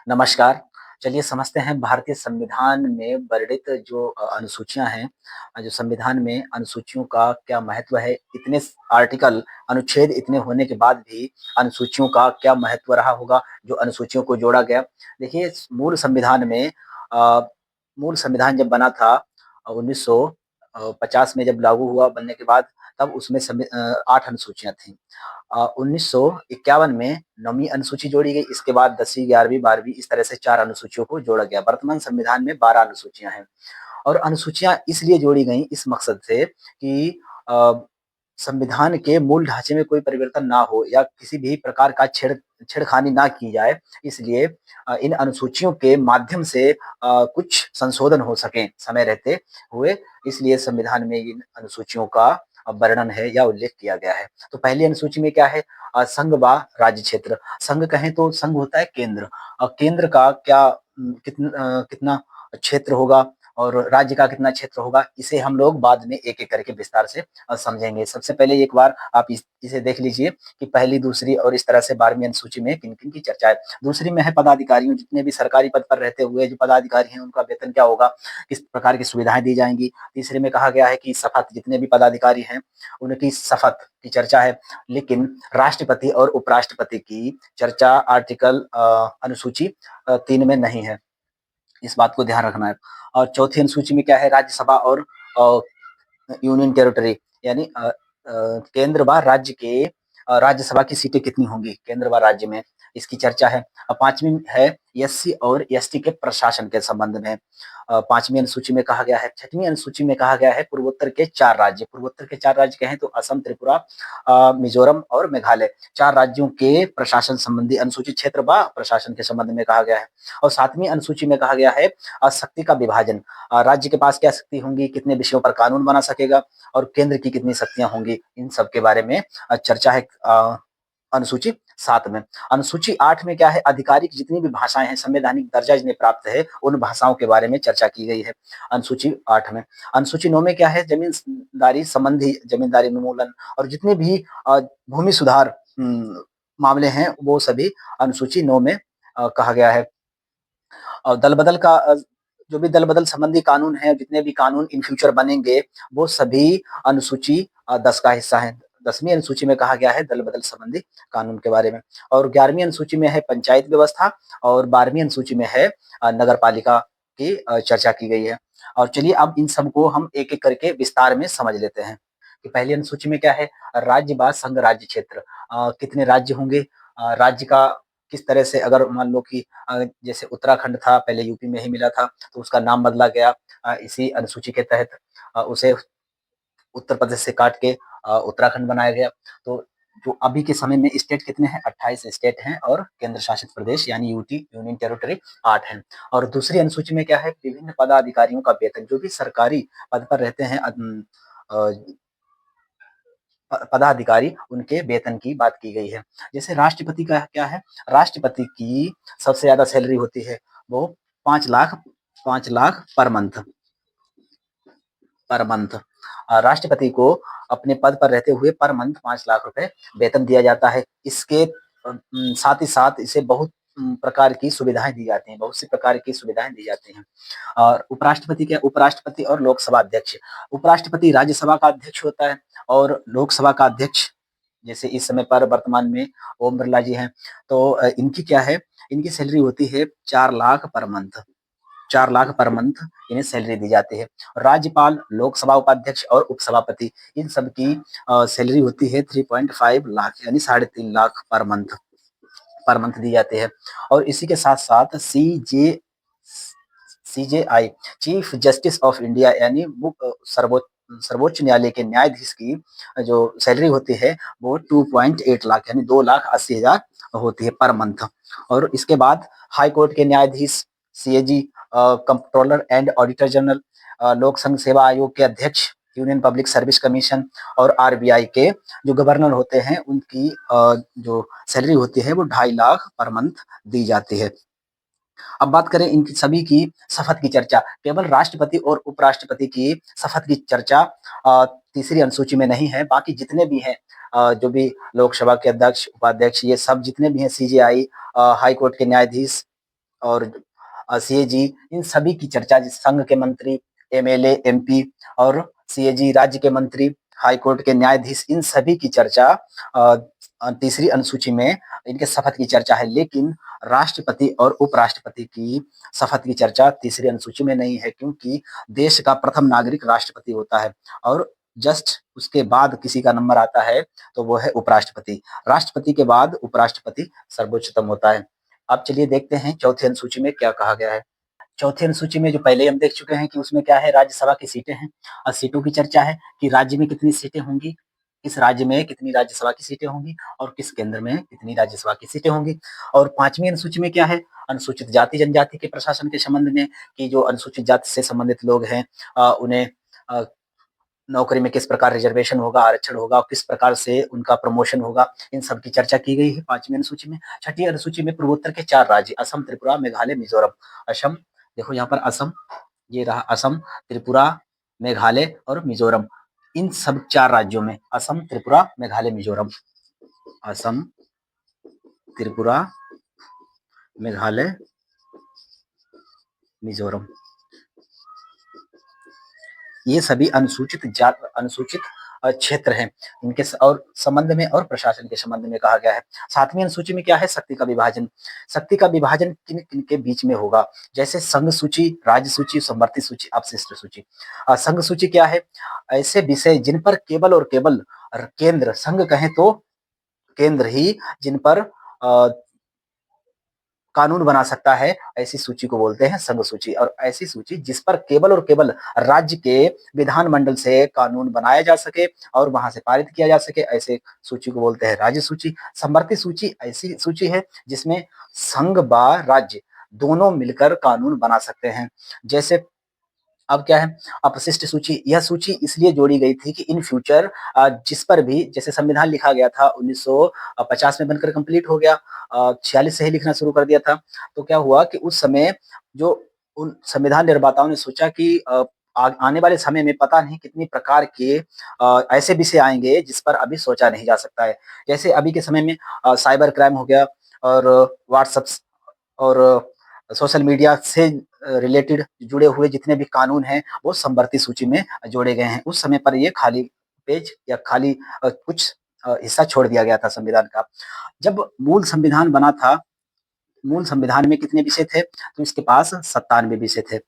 नमस्कार। चलिए समझते हैं भारतीय संविधान में वर्णित जो अनुसूचियाँ हैं जो संविधान में अनुसूचियों का क्या महत्व है? इतने आर्टिकल, अनुच्छेद इतने होने के बाद भी अनुसूचियों का क्या महत्व रहा होगा, जो अनुसूचियों को जोड़ा गया? देखिए, मूल संविधान में मूल संविधान जब बना था 1950 में जब लागू हुआ बनने के बाद, तब उसमें 8 अनुसूचियाँ थीं। 1951 में 9वीं अनुसूची जोड़ी गई, इसके बाद 10वीं, 11वीं, 12वीं इस तरह से 4 अनुसूचियों को जोड़ा गया। वर्तमान संविधान में 12 अनुसूचियाँ हैं और अनुसूचियाँ इसलिए जोड़ी गईं इस मकसद से कि अ, संविधान के मूल ढांचे में कोई परिवर्तन ना हो या किसी भी प्रकार का छेड़खानी ना की जाए, इसलिए इन अनुसूचियों के माध्यम से कुछ संशोधन हो सकें समय रहते हुए, इसलिए संविधान में इन अनुसूचियों का वर्णन है या उल्लेख किया गया है। तो पहली अनुसूची में क्या है? संघ व राज्य क्षेत्र। संघ कहें तो संघ होता है केंद्र। केंद्र का क्या कितना क्षेत्र होगा और राज्य का कितना क्षेत्र होगा, इसे हम लोग बाद में एक-एक करके विस्तार से समझेंगे। सबसे पहले एक बार आप इसे देख लीजिए कि पहली, दूसरी और इस तरह से 12वीं अनुसूची में किन-किन की चर्चा है। दूसरी में है पदाधिकारियों, जितने भी सरकारी पद पर रहते हुए जो पदाधिकारी हैं, उनका वेतन क्या होगा, किस प्रकार की सुविधाएँ दी जाएँगी। तीसरे में कहा गया है कि शपथ, जितने भी पदाधिकारी हैं, उनकी शपथ की चर्चा है। लेकिन राष्ट्रपति और उपराष्ट्रपति की चर्चा आर्टिकल अनुसूची 3 में नहीं है। इस बात को ध्यान रखना है। और चौथी अनुसूची में क्या है? राज्यसभा और अ, यूनियन टेरिटरी, यानी केंद्र व राज्य के राज्यसभा की सीटें कितनी होंगी केंद्र व राज्य में, इसकी चर्चा है। 5वीं है एससी और एसटी के प्रशासन के संबंध में। 5वीं अनुसूची में कहा गया है। 6वीं अनुसूची में कहा गया है पूर्वोत्तर के 4 राज्य। पूर्वोत्तर के 4 राज्य कहें तो असम, त्रिपुरा, मिजोरम और मेघालय। 4 राज्यों के प्रशासन संबंधी अनुसूचित क्षेत्र व प्रशासन के संबंध में कहा गया है। और 7वीं अनुसूची में कहा गया है शक्ति का विभाजन। राज्य के पास क्या शक्ति होंगी, कितने विषयों पर कानून बना सकेगा और केंद्र की कितनी शक्तियां होंगी, इन सब के बारे में चर्चा है अनुसूची 7 में। अनुसूची 8 में क्या है? आधिकारिक जितनी भी भाषाएं हैं, संवैधानिक दर्जा जिन्हें प्राप्त है, उन भाषाओं के बारे में चर्चा की गई है अनुसूची 8 में। अनुसूची 9 में क्या है? जमींदारी संबंधी, जमींदारी उन्मूलन और जितने भी भूमि सुधार मामले हैं, वो सभी अनुसूची 9 में कहा गया है। और दल बदल का जो भी दल बदल संबंधी कानून है, जितने भी कानून इन फ्यूचर बनेंगे, वो सभी अनुसूची 10 का हिस्सा है। 10वीं अनुसूची में कहा गया है दल बदल संबंधी कानून के बारे में। और 11वीं अनुसूची में है पंचायत व्यवस्था और 12वीं अनुसूची में है नगर पालिका की चर्चा की गई है। और चलिए अब इन सबको हम एक-एक करके विस्तार में समझ लेते हैं कि पहली अनुसूची में क्या है? राज्य व संघ राज्य क्षेत्र। कितने राज्य होंगे? राज्य का किस तरह से, अगर मान लो कि जैसे उत्तराखंड था, पहले यूपी में ही मिला था, तो उसका नाम बदला गया इसी अनुसूची के तहत। उसे उत्तर प्रदेश से काट के उत्तराखंड बनाया गया। तो जो अभी के समय में स्टेट कितने हैं? 28 स्टेट हैं और केंद्र शासित प्रदेश यानी यूटी, यूनियन टेरिटरी 8 हैं। और दूसरी अनुसूची में क्या है? विभिन्न पदाधिकारियों का वेतन, जो भी सरकारी पद पर रहते हैं अ, पदाधिकारी, उनके वेतन की बात की गई है। जैसे राष्ट्रपति का क्या है? राष्ट्रपति की सबसे ज्यादा सैलरी होती है, वो 5 लाख पर मंथ। राष्ट्रपति को अपने पद पर रहते हुए पर मंथ 5 लाख रुपए वेतन दिया जाता है। इसके साथ ही साथ इसे बहुत प्रकार की सुविधाएं दी जाती हैं, बहुत सी प्रकार की सुविधाएं दी जाती हैं। और उपराष्ट्रपति क्या? उपराष्ट्रपति और लोकसभा अध्यक्ष। उपराष्ट्रपति राज्यसभा का अध्यक्ष होता है और लोकसभा का अध्यक्ष, जैसे इस समय पर वर्तमान में ओम बिरला जी हैं, तो इनकी क्या है? इनकी सैलरी होती है 4 lakh per month. 4 lakh per month इन्हें सैलरी दी जाती है। राज्यपाल, लोकसभा उपाध्यक्ष और उपसभापति, इन सब की सैलरी होती है 3.5 लाख यानी 3.5 लाख पर मंथ दी जाती है। और इसी के साथ साथ CJI, chief justice of India, यानी सर्वोच्च न्यायालय के न्यायाधीश की जो सैलरी होती है, वो 2.8 लाख यानी 2,80,000 होती है पर मंथ। और इसके बाद हाई कोर्ट के न्यायाधीश, CAG, controller and auditor general, लोक संघ सेवा आयोग के अध्यक्ष, यूनियन पब्लिक सर्विस कमीशन और आरबीआई के जो गवर्नर होते हैं, उनकी जो सैलरी होती है वो 2.5 लाख पर मंथ दी जाती है। अब बात करें इनकी सभी की शपथ की चर्चा। केवल राष्ट्रपति और उपराष्ट्रपति की शपथ की चर्चा तीसरी अनुसूची में नहीं है। बाकी जितने भी हैं, जो भी लोकसभा के अध्यक्ष, उपाध्यक्ष, ये सब जितने भी हैं, सीजेआई, हाई कोर्ट के न्यायाधीश, और सीएजी, इन सभी की चर्चा संघ के मंत्री, एमएलए, एमपी और सीएजी, राज्य के मंत्री, हाई कोर्ट के न्यायाधीश, इन सभी की चर्चा तीसरी अनुसूची में इनके शपथ की चर्चा है। लेकिन राष्ट्रपति और उपराष्ट्रपति की शपथ की चर्चा तीसरी अनुसूची में नहीं है, क्योंकि देश का प्रथम नागरिक राष्ट्रपति होता है और जस्ट उसके बाद किसी का नंबर आता है तो वो है उपराष्ट्रपति। राष्ट्रपति के बाद उपराष्ट्रपति सर्वोच्चतम होता है। अब चलिए देखते हैं चौथी अनुसूची में क्या कहा गया है। चौथी अनुसूची में जो पहले हम देख चुके हैं कि उसमें क्या है, राज्यसभा की सीटें हैं और सीटों की चर्चा है कि राज्य में कितनी सीटें होंगी, किस राज्य में कितनी राज्यसभा की सीटें होंगी और किस केंद्र में कितनी राज्यसभा की सीटें होंगी। और पांचवी अनुसूची में क्या है, अनुसूचित जाति जनजाति के प्रशासन के संबंध में कि जो अनुसूचित जाति से संबंधित लोग हैं उन्हें नौकरी में किस प्रकार रिजर्वेशन होगा, आरक्षण होगा, किस प्रकार से उनका प्रमोशन होगा, इन सब की चर्चा की गई है पांचवी अनुसूची में। छठी अनुसूची में पूर्वोत्तर के 4 राज्य असम, त्रिपुरा, मेघालय, मिजोरम। असम, देखो यहाँ पर असम, ये रहा असम, त्रिपुरा, मेघालय और मिजोरम। इन सब 4 राज्यों में असम, त्रिपुरा, मेघालय, मिजोरम, असम, त्रिपुरा, मेघालय, मिजोरम, ये सभी अनुसूचित क्षेत्र हैं। इनके और संबंध में और प्रशासन के संबंध में कहा गया है। सातवीं अनुसूची में क्या है, शक्ति का विभाजन। शक्ति का विभाजन किन किन के बीच में होगा, जैसे संघ सूची, राज्य सूची, समवर्ती सूची, अपशिष्ट सूची। संघ सूची क्या है, ऐसे विषय जिन पर केवल और केवल केंद्र, संघ कहें तो केंद्र ही जिन पर कानून बना सकता है, ऐसी सूची को बोलते हैं संघ सूची। और ऐसी सूची जिस पर केवल और केवल राज्य के विधानमंडल से कानून बनाया जा सके और वहां से पारित किया जा सके, ऐसे सूची को बोलते हैं राज्य सूची। समवर्ती सूची ऐसी सूची है जिसमें संघ व राज्य दोनों मिलकर कानून बना सकते हैं। जैसे अब क्या है, अपशिष्ट सूची। यह सूची इसलिए जोड़ी गई थी कि इन फ्यूचर जिस पर भी, जैसे संविधान लिखा गया था 1950 में बनकर कंप्लीट हो गया, 46 से ही लिखना शुरू कर दिया था। तो क्या हुआ कि उस समय जो उन संविधान निर्माताओं ने सोचा कि आने वाले समय में पता नहीं कितनी प्रकार के ऐसे विषय आएंगे जिस पर अभी सोचा नहीं जा सकता है। जैसे अभी के समय में साइबर क्राइम हो गया और व्हाट्सएप और सोशल मीडिया से रिलेटेड जुड़े हुए जितने भी कानून हैं वो समवर्ती सूची में जोड़े गए हैं। उस समय पर ये खाली पेज या खाली कुछ हिस्सा छोड़ दिया गया था संविधान का। जब मूल संविधान बना था, मूल संविधान में कितने विषय थे, तो इसके पास 97 विषय थे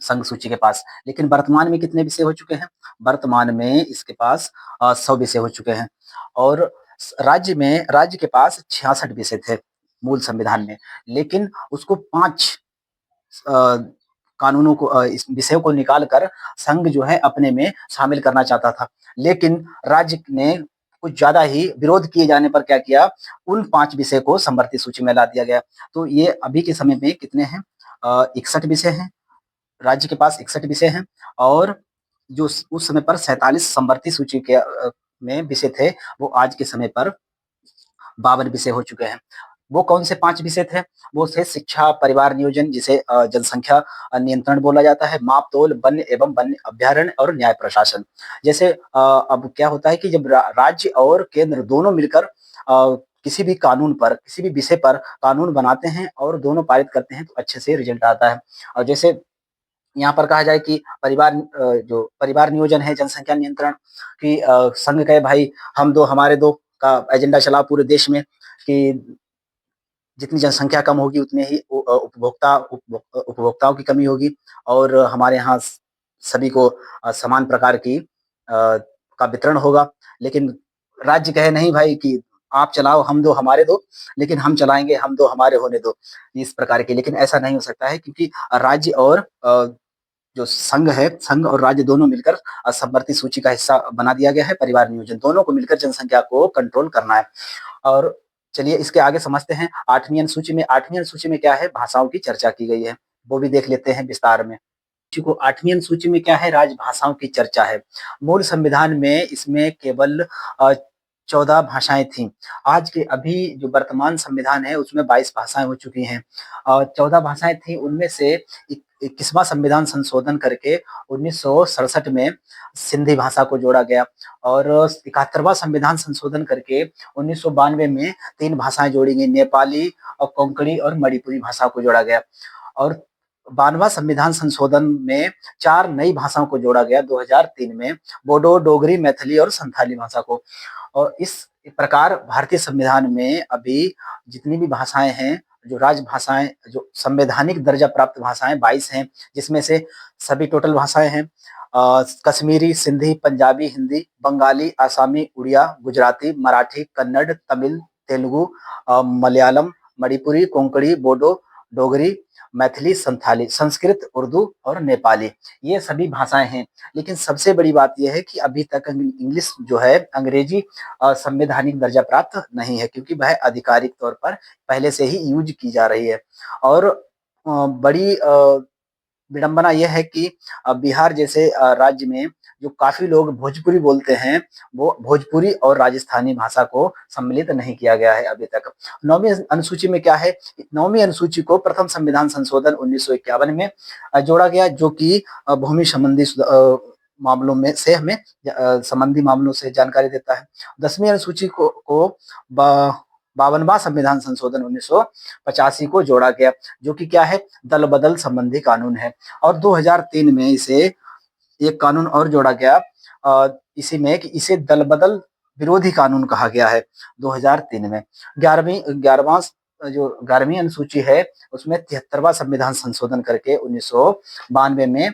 संघ सूची के पास। लेकिन वर्तमान में कितने विषय हो चुके हैं, वर्तमान में इसके पास 100 विषय हो चुके हैं। और राज्य के पास 66 विषय थे मूल संविधान में, लेकिन उसको 5 कानूनों को, इस विषयों को निकाल कर संघ जो है अपने में शामिल करना चाहता था। लेकिन राज्य ने कुछ ज्यादा ही विरोध किए जाने पर क्या किया, उन 5 विषय को समवर्ती सूची में ला दिया गया। तो ये अभी के समय में कितने हैं, 61 विषय हैं, राज्य के पास 61 विषय हैं। और जो उस समय पर 47 समवर्ती सूची के में विषय थे, वो आज के समय पर 52 विषय हो चुके हैं। वो कौन से 5 विषय थे, वो थे शिक्षा, परिवार नियोजन जिसे जनसंख्या नियंत्रण बोला जाता है, माप-तोल, वन्य एवं वन्य अभयारण्य और न्याय प्रशासन। जैसे अब क्या होता है कि जब राज्य और केंद्र दोनों मिलकर किसी भी कानून पर, किसी भी विषय पर कानून बनाते हैं और दोनों पारित करते हैं तो अच्छे से रिजल्ट आता है। और जैसे यहाँ पर कहा जाए कि जो परिवार नियोजन है, जनसंख्या नियंत्रण कि संघ कहे भाई हम दो हमारे दो का एजेंडा चला पूरे देश में कि जितनी जनसंख्या कम होगी उतने ही उपभोक्ताओं की कमी होगी और हमारे यहाँ सभी को समान प्रकार की का वितरण होगा। लेकिन राज्य कहे नहीं भाई कि आप चलाओ हम दो हमारे दो, लेकिन हम चलाएंगे हम दो हमारे होने दो, इस प्रकार के। लेकिन ऐसा नहीं हो सकता है क्योंकि राज्य और जो संघ है, संघ और राज्य दोनों मिलकर समवर्ती सूची का हिस्सा बना दिया गया है। परिवार नियोजन दोनों को मिलकर जनसंख्या को कंट्रोल करना है। और चलिए इसके आगे समझते हैं आठवीं अनुसूची में। आठवीं अनुसूची में क्या है, भाषाओं की चर्चा की गई है, वो भी देख लेते हैं विस्तार में। को आठवीं अनुसूची में क्या है, राजभाषाओं की चर्चा है। मूल संविधान में इसमें केवल 14 भाषाएं थीं। आज के अभी जो वर्तमान संविधान है उसमें 22 भाषाएं हो चुकी हैं और 14 भाषाएं थी, उनमें से 21वां संविधान संशोधन करके 1967 में सिंधी भाषा को जोड़ा गया और 71वां संविधान संशोधन करके 1992 में 3 भाषाएं जोड़ी गई, नेपाली और कोंकणी और मणिपुरी भाषा को जोड़ा गया और 92वां संविधान संशोधन में 4 नई भाषाओं को जोड़ा गया 2003 में, बोडो, डोगरी, मैथिली और संथाली भाषा को। और इस प्रकार भारतीय संविधान में अभी जितनी भी भाषाएं हैं, जो राजभाषाएं, जो संवैधानिक दर्जा प्राप्त भाषाएं 22 हैं, जिसमें से सभी टोटल भाषाएं हैं कश्मीरी, सिंधी, पंजाबी, हिंदी, बंगाली, आसामी, उड़िया, गुजराती, मराठी, कन्नड़, तमिल, तेलुगु, मलयालम, मणिपुरी, कोंकणी, बोडो, डोगरी, मैथिली, संथाली, संस्कृत, उर्दू और नेपाली, ये सभी भाषाएं हैं। लेकिन सबसे बड़ी बात यह है कि अभी तक इंग्लिश जो है, अंग्रेजी संवैधानिक दर्जा प्राप्त नहीं है, क्योंकि वह आधिकारिक तौर पर पहले से ही यूज की जा रही है। और बड़ी विडंबना यह है कि बिहार जैसे राज्य में जो काफी लोग भोजपुरी बोलते हैं, वो भोजपुरी और राजस्थानी भाषा को सम्मिलित नहीं किया गया है अभी तक। 9वीं अनुसूची में क्या है? 9वीं अनुसूची को प्रथम संविधान संशोधन 1951 में जोड़ा गया, जो कि भूमि संबंधी मामलों में से हमें संबंधी मामलों से जानकारी देता है। 10वीं अनुसूची को 52वां संविधान संशोधन 1985 को जोड़ा गया, जो कि क्या है? दल बदल संबंधी कानून है। और 2003 में इसे एक कानून और जोड़ा गया इसी में कि इसे दल बदल विरोधी कानून कहा गया है 2003 में। 11वीं अनुसूची है, उसमें 73वां संविधान संशोधन करके 1992 में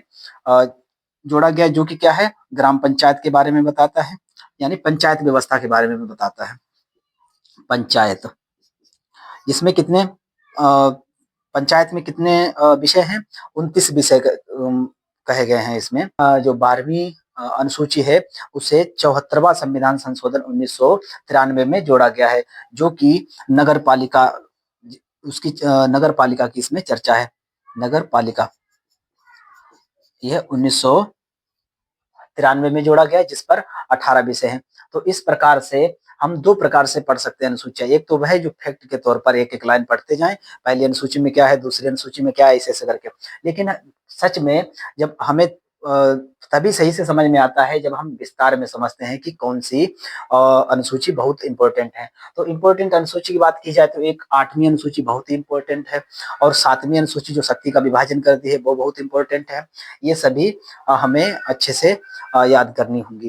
जोड़ा गया, जो कि क्या है? ग्राम पंचायत के बारे में बताता है, यानी पंचायत व्यवस्था के बारे में बताता है। पंचायत, इसमें कितने पंचायत में कितने विषय हैं? 29 विषय कहे गए हैं इसमें। जो 12वीं अनुसूची है, उसे 74वां संविधान संशोधन 1993 में जोड़ा गया है, जो कि नगर पालिका की इसमें चर्चा है। नगर पालिका यह 1993 में जोड़ा गया, जिस पर 18 विषय हैं। तो इस प्रकार से हम 2 प्रकार से पढ़ सकते हैं अनुसूचियां। एक तो वह जो फैक्ट के तौर पर एक-एक लाइन पढ़ते जाएं, पहली अनुसूची में क्या है, दूसरी अनुसूची में क्या है, ऐसे-ऐसे करके। लेकिन सच में जब हमें तभी सही से समझ में आता है जब हम विस्तार में समझते हैं कि कौन सी अनुसूची बहुत इंपॉर्टेंट है। तो इंपॉर्टेंट अनुसूची की बात की जाए तो एक 8वीं अनुसूची बहुत ही इंपॉर्टेंट है और 7वीं अनुसूची जो शक्ति का विभाजन करती है वो बहुत इंपॉर्टेंट है। ये सभी हमें अच्छे से याद करनी होंगी।